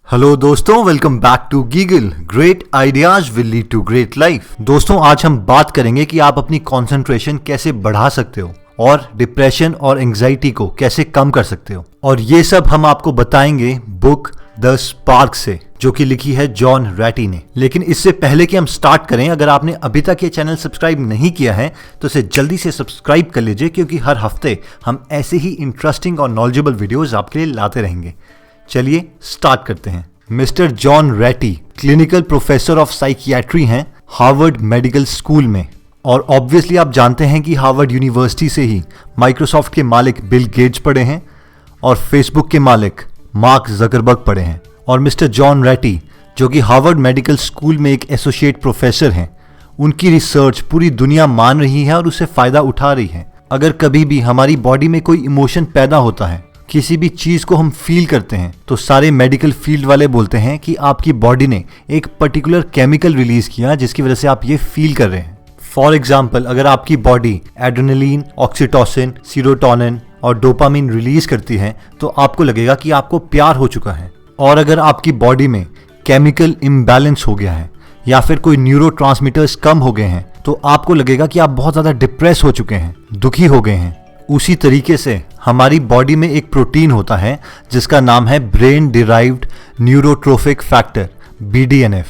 Hello दोस्तों, welcome back to Geegle. Great ideas will lead to great life. दोस्तों, आज हम बात करेंगे कि आप अपनी कंसंट्रेशन कैसे बढ़ा सकते हो और डिप्रेशन और एंजाइटी को कैसे कम कर सकते हो। और ये सब हम आपको बताएंगे बुक द स्पार्क से, जो कि लिखी है जॉन रैटी ने। लेकिन इससे पहले कि हम स्टार्ट करें, अगर आपने अभी तक ये चैनल सब्सक्राइब नहीं किया है तो इसे जल्दी से सब्सक्राइब कर लीजिए, क्योंकि हर हफ्ते हम ऐसे ही इंटरेस्टिंग और नॉलेजेबल वीडियोस आपके लिए लाते रहेंगे। चलिए स्टार्ट करते हैं। Mister John Ratey clinical professor of psychiatry हैं हार्वर्ड मेडिकल स्कूल में। और ऑब्वियसली आप जानते हैं कि हार्वर्ड यूनिवर्सिटी से ही माइक्रोसॉफ्ट के मालिक बिल गेट्स पढ़े हैं और फेसबुक के मालिक मार्क जकरबर्ग पढ़े हैं। और मिस्टर जॉन रैटी, जो कि हार्वर्ड मेडिकल स्कूल में एक एसोसिएट प्रोफेसर हैं, उनकी रिसर्च पूरी दुनिया मान रही है और उससे फायदा उठा रही है। अगर कभी भी हमारी बॉडी में कोई इमोशन पैदा होता है, किसी भी चीज को हम फील करते हैं, तो सारे मेडिकल फील्ड वाले बोलते हैं कि आपकी बॉडी ने एक पर्टिकुलर केमिकल रिलीज किया जिसकी वजह से आप ये फील कर रहे हैं। फॉर एग्जाम्पल, अगर आपकी बॉडी एड्रेनलिन, ऑक्सीटोसिन, सीरोटोनिन और डोपामिन रिलीज करती है तो आपको लगेगा कि आपको प्यार हो चुका है। और अगर आपकी बॉडी में केमिकल इम्बैलेंस हो गया है या फिर कोई न्यूरोट्रांसमीटर्स कम हो गए हैं तो आपको लगेगा कि आप बहुत ज्यादा डिप्रेस हो चुके हैं, दुखी हो गए हैं। उसी तरीके से हमारी बॉडी में एक प्रोटीन होता है जिसका नाम है brain derived neurotrophic factor, BDNF।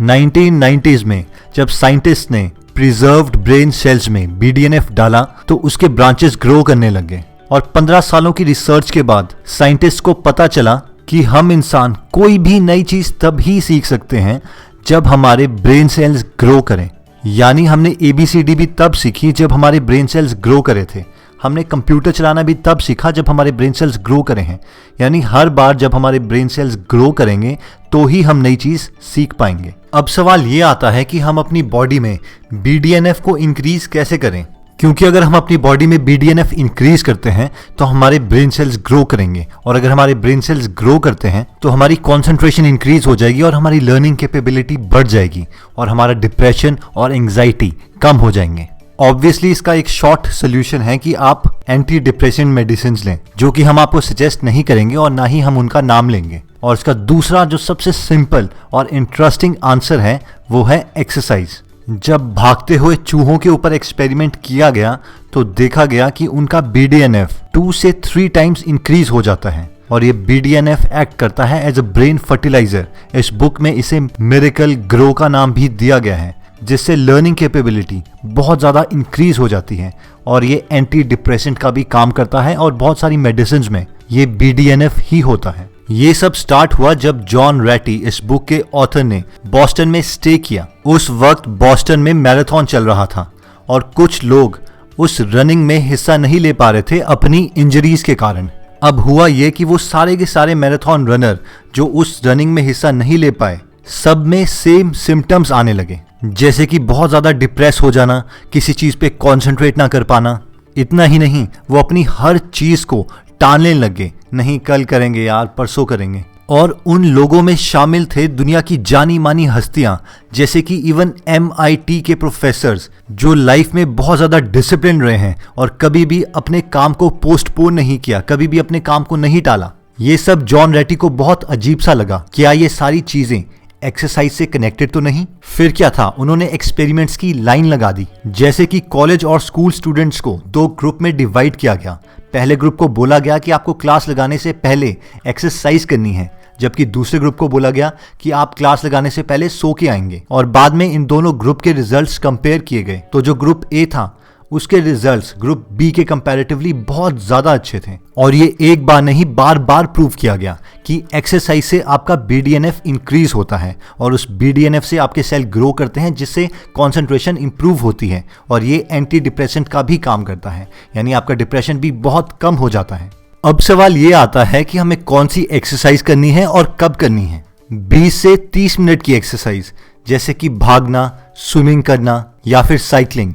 1990s में जब साइंटिस्ट ने प्रिजर्व्ड ब्रेन सेल्स में BDNF डाला तो उसके ब्रांचेस ग्रो करने लगे। और 15 सालों की रिसर्च के बाद साइंटिस्ट को पता चला कि हम इंसान कोई भी नई चीज तब ही सीख सकते हैं जब हमारे ब्रेन सेल्स ग्रो करें। यानी हमने ABCD भी तब सीखी जब हमारे ब्रेन सेल्स ग्रो करे थे। हमने कंप्यूटर चलाना भी तब सीखा जब हमारे ब्रेन सेल्स ग्रो करे हैं। यानी हर बार जब हमारे ब्रेन सेल्स ग्रो करेंगे तो ही हम नई चीज सीख पाएंगे। अब सवाल ये आता है कि हम अपनी बॉडी में BDNF को इंक्रीज कैसे करें, क्योंकि अगर हम अपनी बॉडी में BDNF इंक्रीज करते हैं तो हमारे ब्रेन सेल्स ग्रो करेंगे, और अगर हमारे ब्रेन सेल्स ग्रो करते हैं तो हमारी कंसंट्रेशन इंक्रीज हो जाएगी और हमारी लर्निंग कैपेबिलिटी बढ़ जाएगी और हमारा डिप्रेशन और एंजाइटी कम हो जाएंगे। ऑब्वियसली इसका एक शॉर्ट सोल्यूशन है कि आप एंटी डिप्रेशन मेडिसिन लें, जो कि हम आपको सजेस्ट नहीं करेंगे और ना ही हम उनका नाम लेंगे। और इसका दूसरा जो सबसे सिंपल और इंटरेस्टिंग आंसर है वो है एक्सरसाइज। जब भागते हुए चूहों के ऊपर एक्सपेरिमेंट किया गया तो देखा गया कि उनका BDNF 2 से 3 टाइम्स इंक्रीज हो जाता है। और ये BDNF एक्ट करता है एज अ ब्रेन फर्टिलाइजर। इस बुक में इसे मिरेकल ग्रो का नाम भी दिया गया है, जिससे लर्निंग कैपेबिलिटी बहुत ज़्यादा इंक्रीज हो जाती है। और ये एंटी डिप्रेसेंट का भी काम करता है और बहुत सारी मेडिसिन में ये BDNF ही होता है। ये सब स्टार्ट हुआ जब जॉन रैटी, इस बुक के ऑथर, ने बॉस्टन में स्टे किया। उस वक्त बॉस्टन में मैराथन चल रहा था और कुछ लोग उस रनिंग में हिस्सा नहीं ले पा रहे थे अपनी इंजरीज के कारण। अब हुआ ये कि वो सारे के सारे मैराथन रनर जो उस रनिंग में हिस्सा नहीं ले पाए, सब में सेम सिम्टम्स आने लगे, जैसे कि बहुत ज़्यादा डिप्रेस हो जाना, किसी चीज़ पे कंसंट्रेट ना कर पाना। इतना ही नहीं, वो अपनी हर चीज़ को टालने लगे, नहीं कल करेंगे यार, परसों करेंगे। और उन लोगों में शामिल थे दुनिया की जानी मानी हस्तियां, जैसे कि इवन MIT के प्रोफेसर्स, जो लाइफ में बहुत ज़्यादा डिसिप्लिन रहे हैं और कभी भी अपने काम को पोस्टपोन नहीं किया, कभी भी अपने काम को नहीं टाला। ये सब जॉन रैटी को बहुत अजीब सा लगा। क्या ये सारी चीज़ें एक्सरसाइज से कनेक्टेड तो नहीं? फिर क्या था, उन्होंने एक्सपेरिमेंट्स की लाइन लगा दी। जैसे कि कॉलेज और स्कूल स्टूडेंट्स को 2 ग्रुप में डिवाइड किया गया। पहले ग्रुप को बोला गया कि आपको क्लास लगाने से पहले एक्सरसाइज करनी है, जबकि दूसरे ग्रुप को बोला गया कि आप क्लास लगाने से पहले सो के आएंगे। और बाद में इन दोनों ग्रुप के रिजल्ट्स कंपेयर किए गए, तो जो ग्रुप A था उसके रिजल्ट्स ग्रुप B के कंपैरेटिवली बहुत ज्यादा अच्छे थे। और ये एक बार नहीं, बार बार प्रूव किया गया कि एक्सरसाइज से आपका BDNF इंक्रीज होता है और उस BDNF से आपके सेल ग्रो करते हैं, जिससे कंसंट्रेशन इंप्रूव होती है और ये एंटी डिप्रेसेंट का भी काम करता है। यानी आपका डिप्रेशन भी बहुत कम हो जाता है। अब सवाल ये आता है कि हमें कौन सी एक्सरसाइज करनी है और कब करनी है। 20 से 30 मिनट की एक्सरसाइज, जैसे कि भागना, स्विमिंग करना या फिर साइकिलिंग,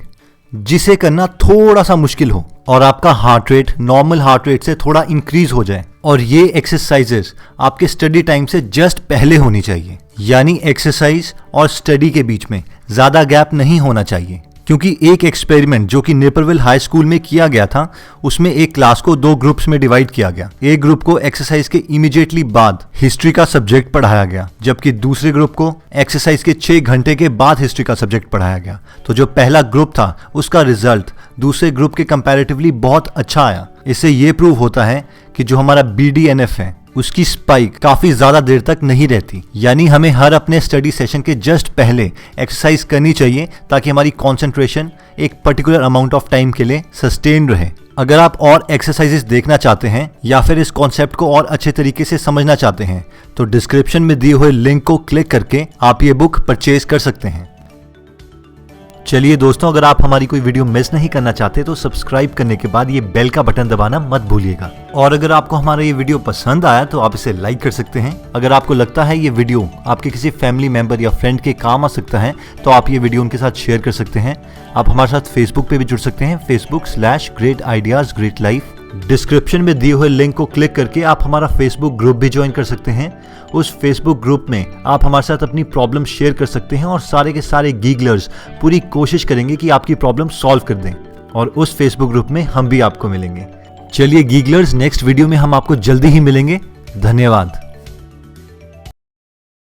जिसे करना थोड़ा सा मुश्किल हो और आपका heart rate normal heart rate से थोड़ा इंक्रीज हो जाए। और ये एक्सरसाइजेस आपके स्टडी टाइम से जस्ट पहले होनी चाहिए। यानी एक्सरसाइज और स्टडी के बीच में ज्यादा गैप नहीं होना चाहिए। क्योंकि एक एक्सपेरिमेंट जो कि नेपरविल हाई स्कूल में किया गया था, उसमें एक क्लास को 2 ग्रुप्स में डिवाइड किया गया। एक ग्रुप को एक्सरसाइज के इमीडिएटली बाद हिस्ट्री का सब्जेक्ट पढ़ाया गया, जबकि दूसरे ग्रुप को एक्सरसाइज के 6 घंटे के बाद हिस्ट्री का सब्जेक्ट पढ़ाया गया। तो जो पहला ग्रुप था उसका रिजल्ट दूसरे ग्रुप के कंपैरेटिवली बहुत अच्छा आया। इससे ये प्रूव होता है कि जो हमारा BDNF है उसकी स्पाइक काफी ज्यादा देर तक नहीं रहती। यानी हमें हर अपने स्टडी सेशन के जस्ट पहले एक्सरसाइज करनी चाहिए ताकि हमारी कंसंट्रेशन एक पर्टिकुलर अमाउंट ऑफ टाइम के लिए सस्टेन रहे। अगर आप और एक्सरसाइजेस देखना चाहते हैं या फिर इस कॉन्सेप्ट को और अच्छे तरीके से समझना चाहते हैं तो डिस्क्रिप्शन में दिए हुए लिंक को क्लिक करके आप ये बुक परचेज कर सकते हैं। चलिए दोस्तों, अगर आप हमारी कोई वीडियो मिस नहीं करना चाहते तो सब्सक्राइब करने के बाद ये बेल का बटन दबाना मत भूलिएगा। और अगर आपको हमारा ये वीडियो पसंद आया तो आप इसे लाइक कर सकते हैं। अगर आपको लगता है ये वीडियो आपके किसी फैमिली मेंबर या फ्रेंड के काम आ सकता है तो आप ये वीडियो उनके साथ शेयर कर सकते हैं। आप हमारे साथ फेसबुक पे भी जुड़ सकते हैं, Facebook/Great Ideas Great Life। Description में दिए हुए लिंक को क्लिक करके आप हमारा फेसबुक ग्रुप भी ज्वाइन कर सकते हैं। उस फेसबुक ग्रुप में आप हमारे साथ अपनी प्रॉब्लम शेयर कर सकते हैं और सारे के सारे गीगलर्स पूरी कोशिश करेंगे कि आपकी प्रॉब्लम सॉल्व कर दें, और उस फेसबुक ग्रुप में हम भी आपको मिलेंगे। चलिए गीगलर्स, नेक्स्ट वीडियो में हम आपको जल्दी ही मिलेंगे। धन्यवाद।